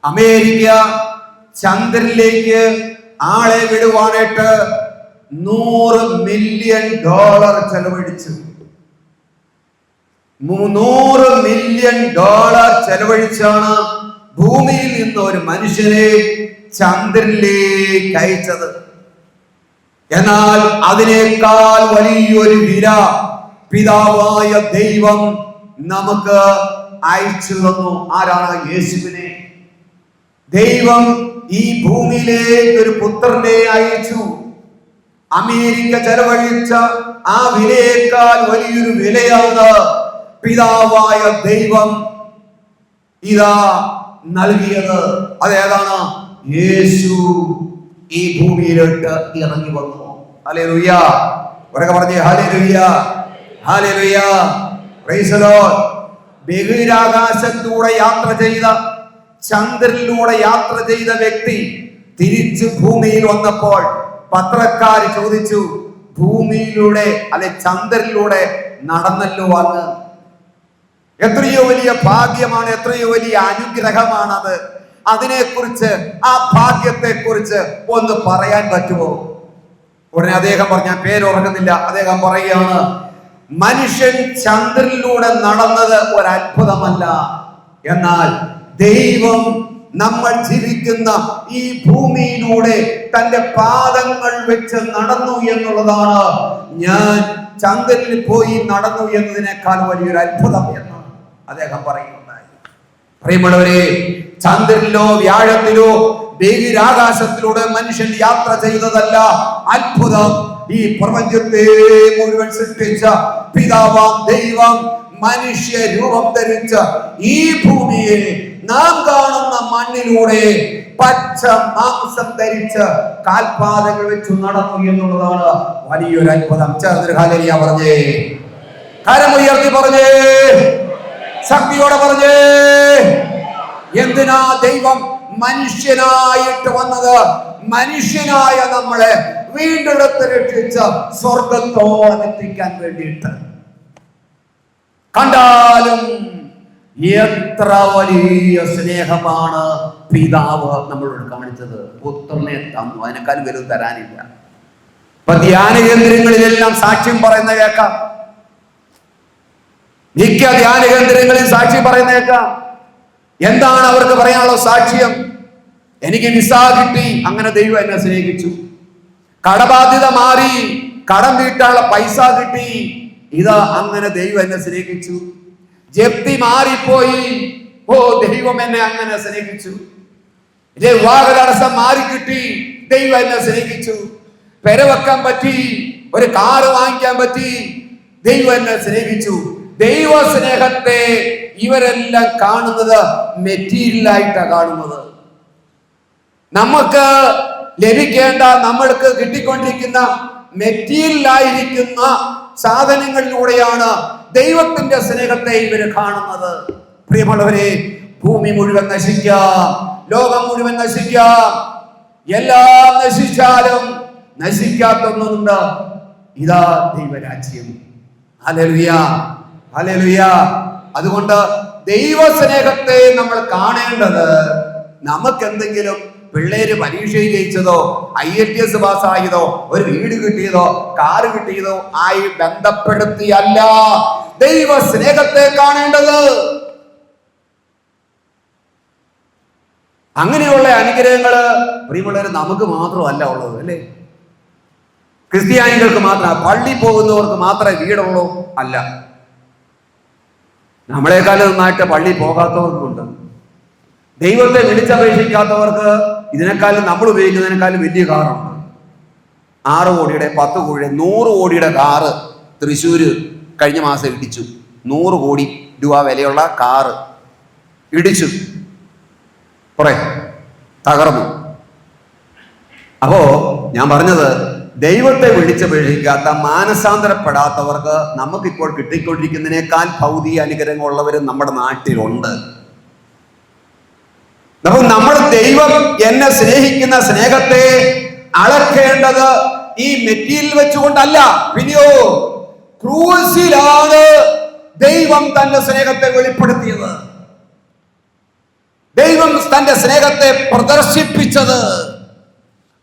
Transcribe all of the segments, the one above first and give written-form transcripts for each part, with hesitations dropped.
America ചന്ദ്രനിലേക്ക് ആളെ വിടുവാനായിട്ട് $100 million ചെലവഴിച്ചു. $100 million ചെലവഴിച്ചാണ് ഭൂമിയിൽ നിന്ന് ഒരു മനുഷ്യനെ ചന്ദ്രനിലേക്ക് അയച്ചത്. എന്നാൽ അതിനേക്കാൾ വലിയൊരു വില പിതാവായ ദൈവം നമുക്ക് അയച്ചു തന്നു. ആരാണ്? യേശുവിനെ. ദൈവം ഈ ഭൂമിയിലേക്ക് ഒരു പുത്രനെ അയച്ചു. അമേരിക്ക ചെലവഴിച്ച ആ വിലയേക്കാൾ വലിയൊരു വിലയാണ് പിതാവായ ദൈവം ഇതാ നൽകിയത്. അതേതാണ്? യേശു ഈ ഭൂമിയിലോട്ട് ഇറങ്ങി വന്നു. ഹല്ലേലൂയ. ഉറക്കെ പറഞ്ഞേ ഹല്ലേലൂയ, ഹല്ലേലൂയ, പ്രൈസ് ദി ലോർഡ്. ബഹിരാകാശത്തൂടെ യാത്ര ചെയ്ത, ചന്ദ്രനിലൂടെ യാത്ര ചെയ്ത വ്യക്തി തിരിച്ച് ഭൂമിയിൽ വന്നപ്പോൾ പത്രക്കാർ ചോദിച്ചു, ഭൂമിയിലൂടെ അല്ലെ ചന്ദ്രനിലൂടെ നടന്നല്ലോ അങ്ങ്. എത്രയോ വലിയ ഭാഗ്യമാണ്, എത്രയോ വലിയ അനുഗ്രഹമാണത്. അതിനെക്കുറിച്ച്, ആ ഭാഗ്യത്തെ കുറിച്ച് ഒന്ന് പറയാൻ പറ്റുമോ? ഉടനെ അദ്ദേഹം പറഞ്ഞ, ഞാൻ പേരോർക്കുന്നില്ല, അദ്ദേഹം പറയുകയാണ്, മനുഷ്യൻ ചന്ദ്രനിലൂടെ നടന്നത് ഒരു അത്ഭുതമല്ല, എന്നാൽ ദൈവം നമ്മൾ ജീവിക്കുന്ന ഈ ഭൂമിയിലൂടെ തന്റെ പാദങ്ങൾ വെച്ച് നടന്നു എന്നുള്ളതാണ്. ഞാൻ ചന്ദ്രനിൽ പോയി നടന്നു എന്നതിനേക്കാൾ വലിയൊരു അത്ഭുതം എന്ന് അദ്ദേഹം പറയുന്നുണ്ടായി. പ്രിയമുള്ളവരെ, ചന്ദ്രനിലോ വ്യാഴത്തിലോ ബഹിരാകാശത്തിലൂടെ മനുഷ്യൻ യാത്ര ചെയ്തതല്ല അത്ഭുതം. ഈ പ്രപഞ്ചത്തെ മുഴുവൻ സൃഷ്ടിച്ച പിതാവാം ദൈവം മനുഷ്യ രൂപം ധരിച്ച ഈ ഭൂമിയെ നാം കാണുന്ന മണ്ണിലൂടെ പച്ച മാംസം ധരിച്ച് കാൽപാദങ്ങൾ വെച്ച് നടന്നു എന്നുള്ളതാണ് വലിയൊരു അത്ഭുതം. ചേർന്ന് ഹല്ലേലൂയ പറഞ്ഞേ, കരമുയർത്തി പറഞ്ഞേ, ശക്തിയോടെ പറഞ്ഞേ. എന്തിനാ ദൈവം മനുഷ്യനായിട്ട് വന്നത്? മനുഷ്യനായ നമ്മളെ വീണ്ടെടുത്ത് രക്ഷിച്ച് സ്വർഗത്തോളം എത്തിക്കാൻ വേണ്ടിയിട്ട്. കണ്ടാലും എത്ര വലിയ സ്നേഹമാണ് പിതാവ് നമ്മളോട് കാണിച്ചത്. പുത്രനെ തന്നു, അതിനേക്കാൾ വലുത് തരാനില്ല. ഇപ്പൊ ധ്യാന കേന്ദ്രങ്ങളിലെല്ലാം സാക്ഷ്യം പറയുന്ന കേൾക്കാം, മിക്ക ധ്യാന കേന്ദ്രങ്ങളിൽ സാക്ഷ്യം പറയുന്ന കേൾക്കാം. എന്താണ് അവർക്ക് പറയാനുള്ള സാക്ഷ്യം? എനിക്ക് വിസ കിട്ടി, അങ്ങനെ ദൈവം എന്നെ സ്നേഹിച്ചു. കടബാധ്യത മാറി, കടം വീട്ടാനുള്ള പൈസ കിട്ടി, ഇതാ അങ്ങനെ ദൈവം എന്നെ സ്നേഹിച്ചു. ജപ്തി മാറിപ്പോയി, ഓ ദൈവം എന്നെ അങ്ങനെ സ്നേഹിച്ചു. വിവാഹ തടസ്സം മാറിക്കിട്ടി, ദൈവം എന്നെ സ്നേഹിച്ചു. പെരവെക്കാൻ പറ്റി, ഒരു കാറ് വാങ്ങിക്കാൻ പറ്റി, ദൈവം എന്നെ സ്നേഹിച്ചു. ദൈവ സ്നേഹത്തെ ഇവരെല്ലാം കാണുന്നത് മെറ്റീരിയലായിട്ടാണ് കാണുന്നത്. നമുക്ക് ലഭിക്കേണ്ട, നമ്മൾക്ക് കിട്ടിക്കൊണ്ടിരിക്കുന്ന മെറ്റീരിയലായിരിക്കുന്ന സാധനങ്ങളിലൂടെയാണ് ദൈവത്തിന്റെ സ്നേഹത്തെ ഇവര് കാണുന്നത്. പ്രിയമുള്ളവരെ, ഭൂമി മുഴുവൻ നശിക്കാം, ലോകം മുഴുവൻ നശിക്കാം, എല്ലാം നശിച്ചാലും നശിക്കാത്തൊന്നുണ്ട്, ഇതാ ദൈവരാജ്യം. Hallelujah, hallelujah. അതുകൊണ്ട് ദൈവ സ്നേഹത്തെ നമ്മൾ കാണേണ്ടത്, നമുക്ക് എന്തെങ്കിലും പിള്ളേര് പരീക്ഷ ജയിച്ചതോ, IELTS പാസ്സായതോ, ഒരു വീട് കിട്ടിയതോ, കാറ് കിട്ടിയതോ ആയി ബന്ധപ്പെടുത്തിയല്ല ദൈവ സ്നേഹത്തെ കാണേണ്ടത്. അങ്ങനെയുള്ള അനുഗ്രഹങ്ങള് പ്രിയമുള്ളവർ നമുക്ക് മാത്രമല്ല ഉള്ളത്, അല്ലേ? ക്രിസ്ത്യാനികൾക്ക് മാത്രം, പള്ളി പോകുന്നവർക്ക് മാത്രമേ വീടുള്ളൂ അല്ല. നമ്മളെക്കാളും നന്നായിട്ട് പള്ളി പോകാത്തവർക്കുണ്ട്. ദൈവത്തെ വിളിച്ചപേക്ഷിക്കാത്തവർക്ക് ഇതിനേക്കാളും, നമ്മൾ ഉപയോഗിക്കുന്നതിനേക്കാളും വലിയ കാറുണ്ട്. 6 കോടിയുടെ 10 കോടിയുടെ 100 കോടിയുടെ കാറ് തൃശ്ശൂര് കഴിഞ്ഞ മാസം ഇടിച്ചു. 100 കോടി രൂപ വിലയുള്ള കാറ് ഇടിച്ചു, കുറെ തകർന്നു. അപ്പോ ഞാൻ പറഞ്ഞത്, ദൈവത്തെ വിളിച്ചപേക്ഷിക്കാത്ത, മാനസാന്തരപ്പെടാത്തവർക്ക് നമുക്കിപ്പോൾ കിട്ടിക്കൊണ്ടിരിക്കുന്നതിനേക്കാൾ ഭൗതിക അനുഗ്രഹങ്ങളുള്ളവരും നമ്മുടെ നാട്ടിലുണ്ട്. അപ്പോൾ നമ്മൾ ദൈവം എന്നെ സ്നേഹിക്കുന്ന സ്നേഹത്തെ അളക്കേണ്ടത് ഈ മെറ്റീരിയൽ വെച്ചുകൊണ്ടല്ല, പിന്നെയോ ക്രൂസിലാണ് ദൈവം തന്റെ സ്നേഹത്തെ വെളിപ്പെടുത്തിയത്. ദൈവം തന്റെ സ്നേഹത്തെ പ്രദർശിപ്പിച്ചത്,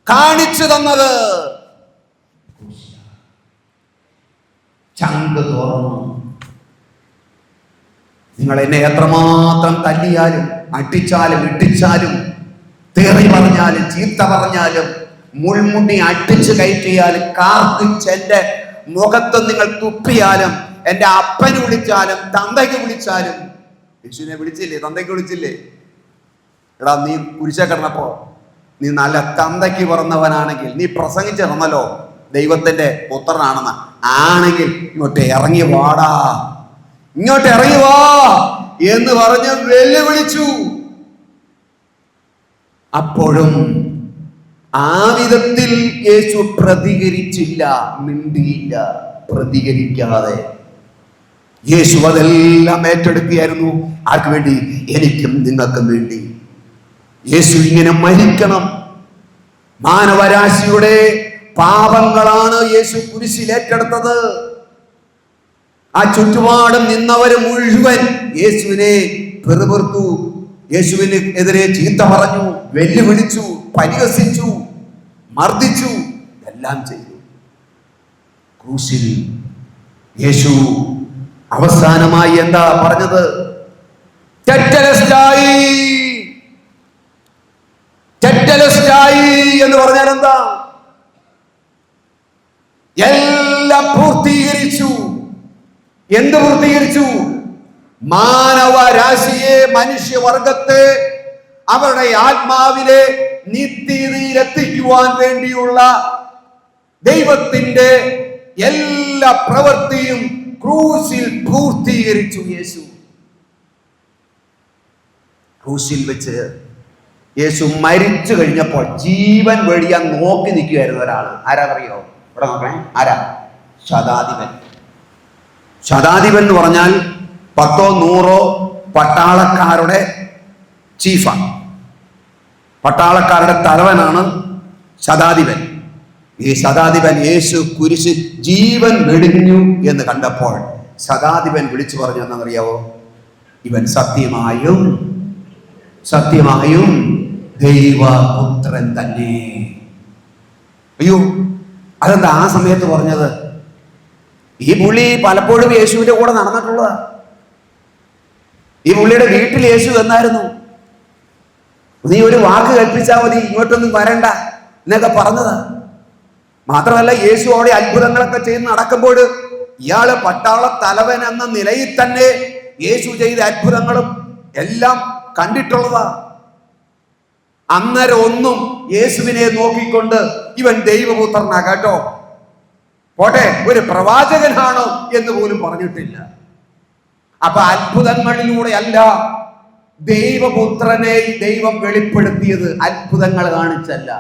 കാണിച്ചു തന്നത്. ചങ്ക് തുറന്നു. നിങ്ങൾ എന്നെ എത്രമാത്രം തല്ലിയാലും അടിച്ചാലും ഇട്ടിച്ചാലും തെറി പറഞ്ഞാലും ചീത്ത പറഞ്ഞാലും മുൾമുടി അടിച്ചു കയറ്റിയാലും കാർക്കിച്ച് എന്റെ മുഖത്ത് നിങ്ങൾ തുപ്പിയാലും എന്റെ അപ്പന് വിളിച്ചാലും തന്തയ്ക്ക് വിളിച്ചാലും, യേശുവിനെ വിളിച്ചില്ലേ? തന്തയ്ക്ക് വിളിച്ചില്ലേ? എടാ, നീ കുരിശേ കിടന്നപ്പോ നീ നല്ല തന്തയ്ക്ക് പിറന്നവനാണെങ്കിൽ, നീ പ്രസംഗിച്ചിരുന്നല്ലോ ദൈവത്തിന്റെ പുത്രനാണെന്ന് ആണെങ്കിൽ, ഇങ്ങോട്ട് ഇറങ്ങി വാടാ, ഇങ്ങോട്ട് ഇറങ്ങി വാ എന്ന് പറഞ്ഞ് വെല്ലുവിളിച്ചു. അപ്പോഴും ആ വിധത്തിൽ യേശു പ്രതികരിച്ചില്ല, മിണ്ടിയില്ല. പ്രതികരിക്കാതെ യേശു അതെല്ലാം ഏറ്റെടുക്കുകയായിരുന്നു. ആർക്ക് വേണ്ടി? എനിക്കും നിങ്ങൾക്കും വേണ്ടി. യേശു ഇങ്ങനെ മരിക്കണം. മാനവരാശിയുടെ പാപങ്ങളാണ് യേശു കുരിശിൽ ഏറ്റെടുത്തത്. ആ ചുറ്റുപാടും നിന്നവര് മുഴുവൻ യേശുവിനെ വെറുപെറുത്തു, യേശുവിന് എതിരെ ചീത്ത പറഞ്ഞു, വെല്ലുവിളിച്ചു, പരിഹസിച്ചു, മർദ്ദിച്ചു, എല്ലാം ചെയ്തു. ക്രൂശിൽ യേശു അവസാനമായി എന്താ പറഞ്ഞത്? തെറ്റലസ്റ്റായി. തെറ്റലസ്റ്റായി എന്ന് പറഞ്ഞാൽ എന്താ? എല്ലാം പൂർത്തീകരിച്ചു. എന്ത് പൂർത്തീകരിച്ചു? മാനവരാശിയെ, മനുഷ്യവർഗത്തെ അവരുടെ ആത്മാവിലെ നിത്യതയിലെത്തിക്കുവാൻ വേണ്ടിയുള്ള ദൈവത്തിന്റെ എല്ലാ പ്രവൃത്തിയും ക്രൂശിൽ പൂർത്തീകരിച്ചു യേശു. ക്രൂശിൽ വെച്ച് യേശു മരിച്ചു കഴിഞ്ഞപ്പോൾ ജീവൻ വെടിയാൻ നോക്കി നിൽക്കുകയായിരുന്നു ഒരാള്. ആരാ അറിയോ? ഇവിടെ നോക്കണേ. ആരാ? ശതാധിപൻ. ശതാധിപൻ എന്ന് പറഞ്ഞാൽ 10 100 പട്ടാളക്കാരുടെ ചീഫാണ്. പട്ടാളക്കാരുടെ തലവനാണ് ശതാധിപൻ. ഈ ശതാധിപൻ യേശു കുരിശിൽ ജീവൻ വെടിഞ്ഞു എന്ന് കണ്ടപ്പോൾ ശതാധിപൻ വിളിച്ചു പറഞ്ഞു എന്നറിയാവോ? ഇവൻ സത്യമായും സത്യമായും ദൈവപുത്രൻ തന്നെ. അയ്യോ, അതെന്താ ആ സമയത്ത് പറഞ്ഞത്? ഈ പുള്ളി പലപ്പോഴും യേശുവിന്റെ കൂടെ നടന്നിട്ടുള്ളതാ. ഈ പുള്ളിയുടെ വീട്ടിൽ യേശു എന്നായിരുന്നു. നീ ഒരു വാക്ക് കൽപ്പിച്ചാൽ മതി, ഇങ്ങോട്ടൊന്നും വരണ്ട എന്നൊക്കെ പറഞ്ഞതാ. മാത്രമല്ല, യേശു അവിടെ അത്ഭുതങ്ങളൊക്കെ ചെയ്ത് നടക്കുമ്പോൾ ഇയാള് പട്ടാള തലവൻ എന്ന നിലയിൽ തന്നെ യേശു ചെയ്ത അത്ഭുതങ്ങളും എല്ലാം കണ്ടിട്ടുള്ളതാ. അന്നേരം ഒന്നും യേശുവിനെ നോക്കിക്കൊണ്ട് ഇവൻ ദൈവപുത്രനാ കേട്ടോ, പോട്ടെ, ഒരു പ്രവാചകനാണോ എന്ന് പോലും പറഞ്ഞിട്ടില്ല. അപ്പൊ അത്ഭുതങ്ങളിലൂടെ അല്ല ദൈവപുത്രനെ ദൈവം വെളിപ്പെടുത്തിയത്, അത്ഭുതങ്ങൾ കാണിച്ചല്ല.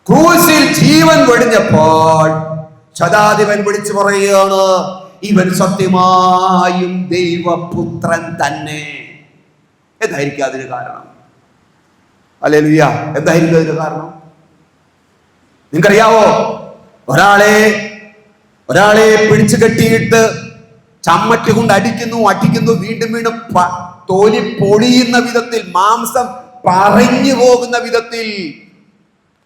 ക്രൂശിൽ ജീവൻ വെടിഞ്ഞപ്പോൾ ശതാധിപൻ വിളിച്ചു പറയുകയാണ്, ഇവൻ സത്യമായും ദൈവപുത്രൻ തന്നെ. എന്തായിരിക്കും അതിന് കാരണം? ഹല്ലേലൂയ. എന്തായിരിക്കും അതിന് കാരണം? നിങ്ങൾക്കറിയാവോ? ഒരാളെ പിടിച്ചു കെട്ടിയിട്ട് ചമ്മട്ടി കൊണ്ട് അടിക്കുന്നു, വീണ്ടും വീണ്ടും തോലി പൊളിയുന്ന വിധത്തിൽ, മാംസം പറഞ്ഞു പോകുന്ന വിധത്തിൽ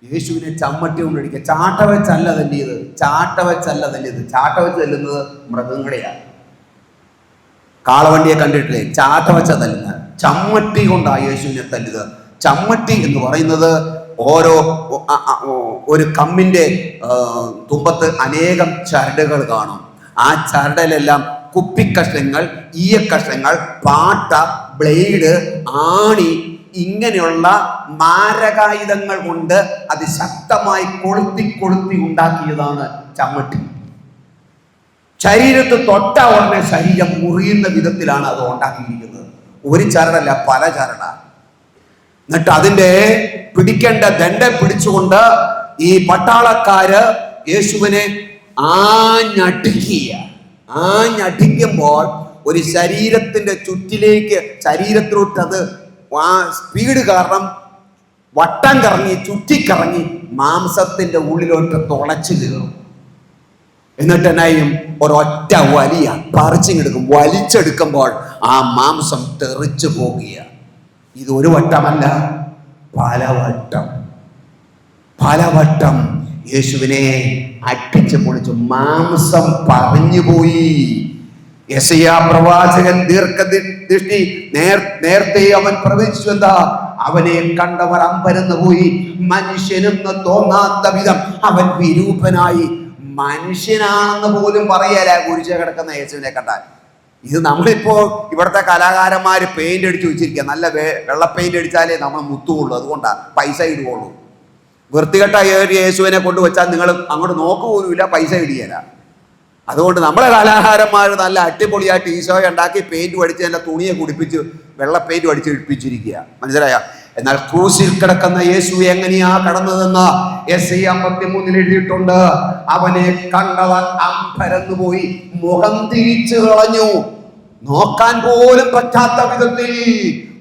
യേശുവിനെ ചമ്മട്ടി കൊണ്ട് അടിക്കുക. ചാട്ട വെച്ചല്ല തല്ലിയത്. ചാട്ട വെച്ച് തല്ലുന്നത് മൃഗങ്ങളെയാണ്. കാളവണ്ടിയെ കണ്ടിട്ടില്ലേ? ചാട്ട വെച്ച തല്ലുന്നത്. ചമ്മട്ടി കൊണ്ടാണ് യേശുവിനെ തല്ലുന്നത്. ചമ്മട്ടി എന്ന് പറയുന്നത് ഒരു കമ്മിന്റെ തുമ്പത്ത് അനേകം ചരടുകൾ കാണും. ആ ചരടിലെല്ലാം കുപ്പിക്കഷ്ണങ്ങൾ, ഈയക്കഷ്ണങ്ങൾ, പാട്ട, ബ്ലേഡ്, ആണി, ഇങ്ങനെയുള്ള മാരകായുധങ്ങൾ കൊണ്ട് അതിശക്തമായി കൊളുത്തി ഉണ്ടാക്കിയതാണ് ചമ്മട്ടി. ശരീരത്ത് തൊട്ട ഉടനെ ശരീരം മുറിയുന്ന വിധത്തിലാണ് അത് ഉണ്ടാക്കിയിരിക്കുന്നത്. ഒരു ചരടല്ല, പല ചരട. എന്നിട്ട് അതിന്റെ പിടിക്കേണ്ട ദണ്ഡ പിടിച്ചുകൊണ്ട് ഈ പട്ടാളക്കാര് യേശുവിനെ ആഞ്ഞടിക്കുമ്പോൾ ഒരു ശരീരത്തിന്റെ ചുറ്റിലേക്ക്, ശരീരത്തിലോട്ട് അത് ആ സ്പീഡ് കാരണം വട്ടം കറങ്ങി, ചുറ്റിക്കറങ്ങി മാംസത്തിന്റെ ഉള്ളിലോട്ട് തുളച്ചു കയറും. എന്നിട്ട് എന്നായും ഒരൊറ്റ വലിയ പറിച്ചിങ്ങെടുക്കും. വലിച്ചെടുക്കുമ്പോൾ ആ മാംസം തെറിച്ചു പോകുക. ഇത് ഒരു വട്ടമല്ല, പലവട്ടം പലവട്ടം യേശുവിനെ അടിച്ചു പൊളിച്ചു. മാംസം പറഞ്ഞുപോയി. യെശയ്യാ പ്രവാചകൻ ദീർഘദൃഷ്ടി നേരത്തെ അവൻ പ്രവചിച്ചു. എന്താ? അവനെ കണ്ടവർ അമ്പരന്ന് പോയി. മനുഷ്യനെന്ന് തോന്നാത്ത വിധം അവൻ വിരൂപനായി. മനുഷ്യനാണെന്ന് പോലും പറയല കുരിശ കിടക്കുന്ന യേശുവിനെ കണ്ടാൽ. ഇത് നമ്മളിപ്പോ ഇവിടുത്തെ കലാകാരന്മാര് പെയിന്റ് അടിച്ചു വെച്ചിരിക്കുക. നല്ല വെള്ള പെയിന്റ് അടിച്ചാലേ നമ്മൾ മുത്തുള്ളൂ. അതുകൊണ്ടാണ് പൈസ ഇടുകയുള്ളൂ. വൃത്തികെട്ട യേശുവിനെ കൊണ്ടുവച്ചാൽ നിങ്ങൾ അങ്ങോട്ട് നോക്കുപോലുമില്ല, പൈസ ഇടിയല. അതുകൊണ്ട് നമ്മളെ കലാകാരന്മാർ നല്ല അടിപൊളിയായിട്ട് ഈശോയെ ഉണ്ടാക്കി പെയിന്റ് അടിച്ച് നല്ല തുണിയെ കുടിപ്പിച്ച് വെള്ള പെയിന്റ് അടിച്ച് ഇടിപ്പിച്ചിരിക്കുക. മനസ്സിലായ? എന്നാൽ ക്രൂശിൽ കിടക്കുന്ന യേശു എങ്ങനെയാ കടന്നതെന്ന് യെശയ്യാ 53 എഴുതിയിട്ടുണ്ട്. അവനെ കണ്ടവർ അമ്പരന്നു പോയി, മുഖം തിരിച്ചു കളഞ്ഞു. നോക്കാൻ പോലും പറ്റാത്ത വിധത്തിൽ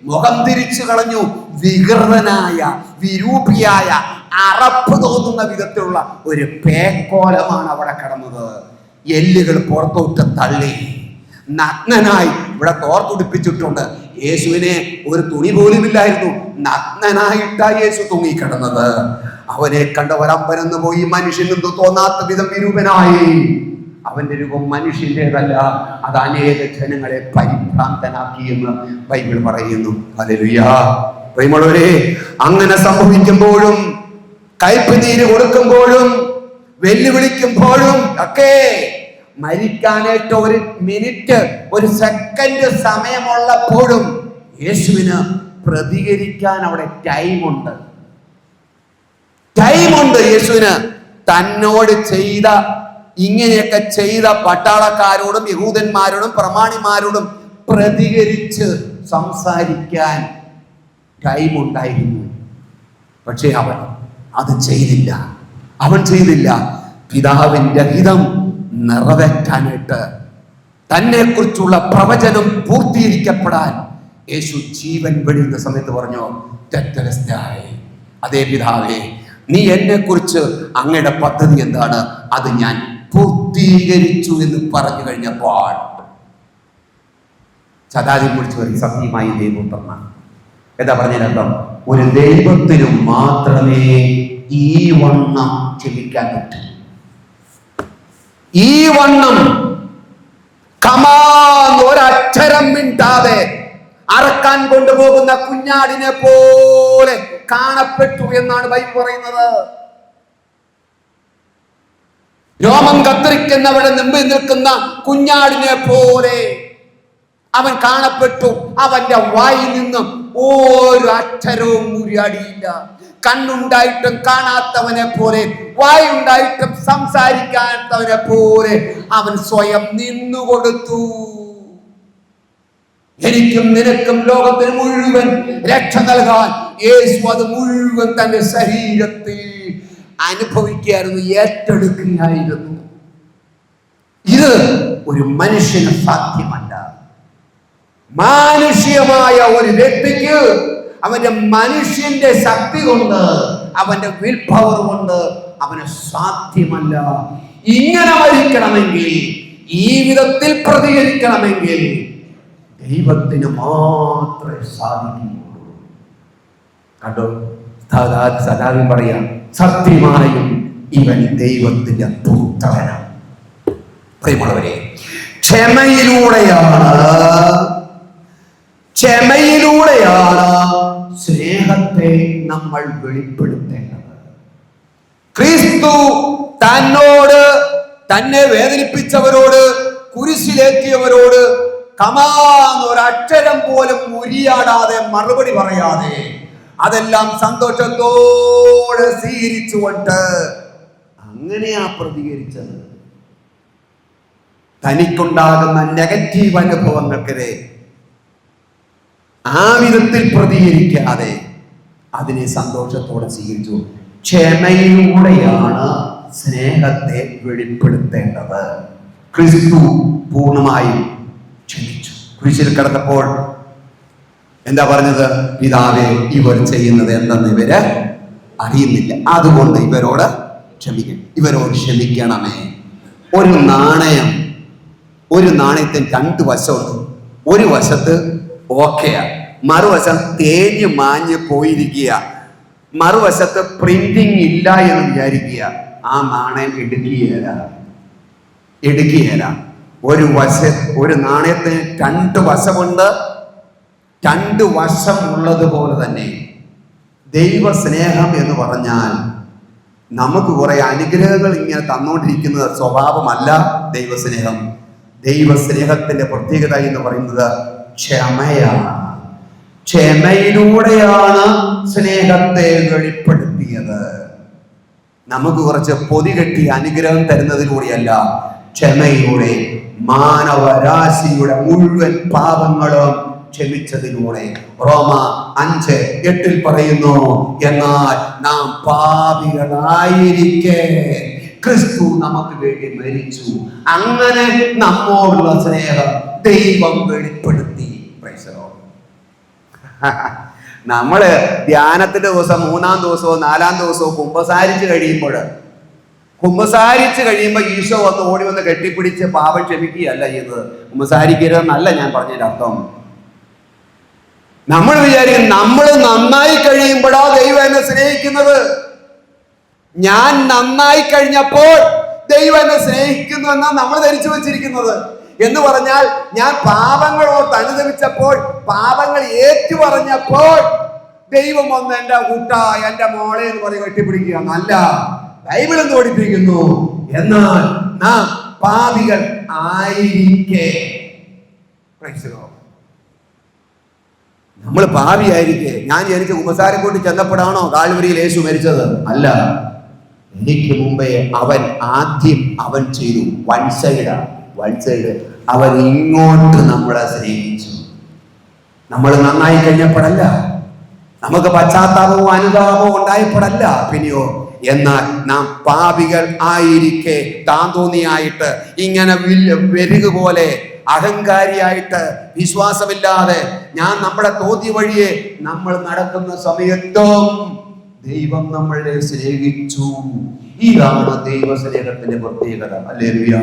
മുഖം തിരിച്ചു കളഞ്ഞു. വികൃതനായ, വിരൂപിയായ, അറപ്പ് തോന്നുന്ന വിധത്തിലുള്ള ഒരു പേക്കോലമാണ് അവിടെ കിടന്നത്. എല്ലുകൾ പുറത്തോട്ട് തള്ളി, നഗ്നനായി. ഇവിടെ തോർത്തുടിപ്പിച്ചിട്ടുണ്ട്. യേശുവിനെ ഒരു തുണി പോലും ഇല്ലായിരുന്നു. നഗ്നനായിട്ടാ യേശു തൂങ്ങിക്കിടന്നത്. അവനെ കണ്ടവർ അമ്പരന്ന് പോയി. മനുഷ്യനെന്ന് തോന്നാത്ത വിധം വിരൂപനായി. അവന്റെ രൂപം മനുഷ്യൻ്റെതല്ല, അത് അനേക ജനങ്ങളെ പരിഭ്രാന്തനാക്കിയെന്ന് ബൈബിൾ പറയുന്നു. ഹല്ലേലൂയ. പ്രിയമുള്ളവരെ, അങ്ങനെ സംഭവിക്കുമ്പോഴും കയ്പ് നീര് കൊടുക്കുമ്പോഴും വെല്ലുവിളിക്കുമ്പോഴും ഒക്കെ മരിക്കാനായിട്ട് ഒരു മിനിറ്റ്, ഒരു സെക്കൻഡ് സമയമുള്ളപ്പോഴും യേശുവിന് പ്രതികരിക്കാൻ അവിടെ ടൈമുണ്ട്. യേശുവിന് തന്നോട് ചെയ്ത, ഇങ്ങനെയൊക്കെ ചെയ്ത പട്ടാളക്കാരോടും യഹൂദന്മാരോടും പ്രമാണിമാരോടും പ്രതികരിച്ച് സംസാരിക്കാൻ ടൈമുണ്ടായിരുന്നു. പക്ഷെ അവൻ അത് ചെയ്തില്ല. പിതാവിന്റെ ഹിതം നിറവേറ്റാനായിട്ട്, തന്നെ കുറിച്ചുള്ള പ്രവചനം പൂർത്തീകരിക്കപ്പെടാൻ യേശു ജീവൻ വെടിയുന്ന സമയത്ത് പറഞ്ഞു, തെറ്റരസ്ഥായി, അതേ പിതാവേ, നീ എന്നെ കുറിച്ച് അങ്ങയുടെ പദ്ധതി എന്താണ്, അത് ഞാൻ പൂർത്തീകരിച്ചു എന്ന് പറഞ്ഞു കഴിഞ്ഞപ്പോൾ ചതാതി കുറിച്ച് പറയും, സത്യമായി ദൈവപുത്രനാണ്. എന്താ പറഞ്ഞതിനർത്ഥം? ഒരു ദൈവത്തിനും മാത്രമേ ഈ വണ്ണം ക്ഷമിക്കാൻ പറ്റും. ഈ വണ്ണം കമാന്ന് ഒരക്ഷരം മിണ്ടാതെ അറക്കാൻ കൊണ്ടുപോകുന്ന കുഞ്ഞാടിനെ പോലെ കാണപ്പെട്ടു എന്നാണ് ബൈബിൾ പറയുന്നത്. രോമം കത്തിരിക്കുന്നവരുടെ മുമ്പിൽ നിൽക്കുന്ന കുഞ്ഞാടിനെ പോലെ അവൻ കാണപ്പെട്ടു. അവന്റെ വായിൽ നിന്നും ഒരു അക്ഷരവും ഉരിയാടിയില്ല. കണ്ണുണ്ടായിട്ടും കാണാത്തവനെ പോലെ, വായുണ്ടായിട്ടും സംസാരിക്കാത്തവനെ പോലെ അവൻ സ്വയം നിന്നുകൊടുത്തു. എനിക്കും നിനക്കും ലോകത്തിന് മുഴുവൻ രക്ഷ നൽകാൻ യേശു അത് മുഴുവൻ തന്റെ ശരീരത്തിൽ അനുഭവിക്കുകയായിരുന്നു, ഏറ്റെടുക്കുകയായിരുന്നു. ഇത് ഒരു മനുഷ്യന് സാധ്യമല്ല. മാനുഷികമായ ഒരു വ്യക്തിക്ക് അവന്റെ മനുഷ്യന്റെ ശക്തി കൊണ്ട്, അവന്റെ വിൽ പവർ കൊണ്ട് അവന് സാധ്യമല്ല. ഇങ്ങനെ മരിക്കണമെങ്കിൽ, ഈ വിധത്തിൽ പ്രതികരിക്കണമെങ്കിൽ ദൈവത്തിന് മാത്രമേ സാധിക്കുള്ളൂ. കണ്ടോ, സദാവി പറയാം, സത്യമായും ഇവൻ ദൈവത്തിന്റെ പുത്രനാണ്. പ്രിയമുള്ളവരെ, ക്ഷമയിലൂടെയാണ് സ്നേഹത്തെ നമ്മൾ വെളിപ്പെടുത്തേണ്ടത്. ക്രിസ്തു തന്നെ വേദനിപ്പിച്ചവരോട്, കുരിശിലേറ്റിയവരോട് ഒരക്ഷരം പോലും ഉരിയാടാതെ, മറുപടി പറയാതെ, അതെല്ലാം സന്തോഷത്തോടെ സ്വീകരിച്ചുകൊണ്ട് അങ്ങനെയാ പ്രതികരിച്ചത്. തനിക്കുണ്ടാകുന്ന നെഗറ്റീവ് അനുഭവങ്ങൾക്കെതിരെ ആ വിധത്തിൽ പ്രതികരിക്കാതെ അതിനെ സന്തോഷത്തോടെ സ്വീകരിച്ചു. ക്ഷമയിലൂടെയാണ് സ്നേഹത്തെ വെളിപ്പെടുത്തേണ്ടത്. ക്രിസ്തു പൂർണ്ണമായും ക്ഷമിച്ചു. കുരിശിൽ കിടന്നപ്പോൾ എന്താ പറഞ്ഞത്? പിതാവേ, ഇവർ ചെയ്യുന്നത് എന്തെന്ന് ഇവര് അറിയുന്നില്ല, അതുകൊണ്ട് ഇവരോട് ക്ഷമിക്കണമേ. ഒരു നാണയത്തിന് രണ്ട് വശമുണ്ട്. ഒരു വശത്ത് ഓക്കെയാണ്, മറുവശം തേഞ്ഞു മാഞ്ഞ് പോയിരിക്കുക, മറുവശത്ത് പ്രിന്റിങ് ഇല്ല എന്ന് വിചാരിക്കുക. ആ നാണയം എടുക്കുകയില്ല. ഒരു നാണയത്തിന് രണ്ട് വശമുണ്ട്. രണ്ട് വശമുള്ളതുപോലെ തന്നെ ദൈവസ്നേഹം എന്ന് പറഞ്ഞാൽ നമുക്ക് കുറെ അനുഗ്രഹങ്ങൾ ഇങ്ങനെ തന്നുകൊണ്ടിരിക്കുന്നത് സ്വഭാവമല്ല ദൈവസ്നേഹം. ദൈവസ്നേഹത്തിന്റെ പ്രത്യേകത എന്ന് പറയുന്നത് ക്ഷമയാണ്. ക്ഷമയിലൂടെയാണ് സ്നേഹത്തെ വെളിപ്പെടുത്തിയത്. നമുക്ക് കുറച്ച് പൊതികെട്ടി അനുഗ്രഹം തരുന്നതിലൂടെയല്ല, ക്ഷമയിലൂടെ മാനവരാശിയുടെ മുഴുവൻ പാപങ്ങളും ക്ഷമിച്ചതിലൂടെ. റോമ 5:8 പറയുന്നു, എന്നാൽ നാം പാപികളായിരിക്കെ ക്രിസ്തു നമുക്ക് വേണ്ടി മരിച്ചു. അങ്ങനെ നമ്മോടുള്ള സ്നേഹം ദൈവം വെളിപ്പെടുത്തി. നമ്മള് ധ്യാനത്തിന്റെ ദിവസം 3-ാം ദിവസവും 4-ാം ദിവസവും കുമ്പസാരിച്ച് കഴിയുമ്പോൾ ഈശോ വന്ന് ഓടി വന്ന് കെട്ടിപ്പിടിച്ച് പാപം ക്ഷമിക്കുകയല്ല ചെയ്യുന്നത്. കുമ്പസാരിക്കരുതെന്നല്ല ഞാൻ പറഞ്ഞതിന്റെ അർത്ഥം. നമ്മൾ വിചാരിക്കും നമ്മൾ നന്നായി കഴിയുമ്പോഴാ ദൈവം എന്നെ സ്നേഹിക്കുന്നത്. ഞാൻ നന്നായി കഴിഞ്ഞപ്പോൾ ദൈവം എന്നെ സ്നേഹിക്കുന്നു എന്നാണ് നമ്മൾ ധരിച്ചു വെച്ചിരിക്കുന്നത്. എന്ന് പറഞ്ഞാൽ ഞാൻ പാപങ്ങൾ ഓർത്ത് അനുദമിച്ചപ്പോൾ, പാപങ്ങൾ ഏറ്റു പറഞ്ഞപ്പോൾ ദൈവം വന്ന് എന്റെ കൂട്ട, എന്റെ മോളെ എന്ന് പറഞ്ഞ് കെട്ടിപ്പിടിക്കുക. നല്ല ബൈബിൾ എന്ന് പഠിപ്പിക്കുന്നു, എന്നാൽ നാം പാപികൾ ആയിരിക്കെ. നമ്മൾ പാപിയായിരിക്കെ. ഞാൻ ജനിച്ച കുമ്പസാരം കൊണ്ട് ചെന്നപ്പോഴാണോ കാൽവരിയിൽ യേശു മരിച്ചത്? അല്ല, എനിക്ക് മുമ്പേ അവൻ ചെയ്തു. വൺ സൈഡ് അവൻ ഇങ്ങോട്ട് നമ്മളെ സ്നേഹിച്ചു. നമ്മൾ നന്നായി കഴിഞ്ഞപ്പോഴല്ല, നമുക്ക് പശ്ചാത്താപവും അനുതാപവും ഉണ്ടായപ്പോഴല്ല, പിന്നെയോ എന്നാൽ നാം പാപികൾ ആയിരിക്കെ താന്തോന്നിയായിട്ട്, ഇങ്ങനെ വെരുക് പോലെ അഹങ്കാരിയായിട്ട്, വിശ്വാസമില്ലാതെ ഞാൻ നമ്മുടെ തോന്നി വഴിയെ നമ്മൾ നടക്കുന്ന സമയത്തും ദൈവം നമ്മളെ സ്നേഹിച്ചു. ഇതാണ് ദൈവസ്നേഹത്തിന്റെ പ്രത്യേകത. ഹല്ലേലൂയ.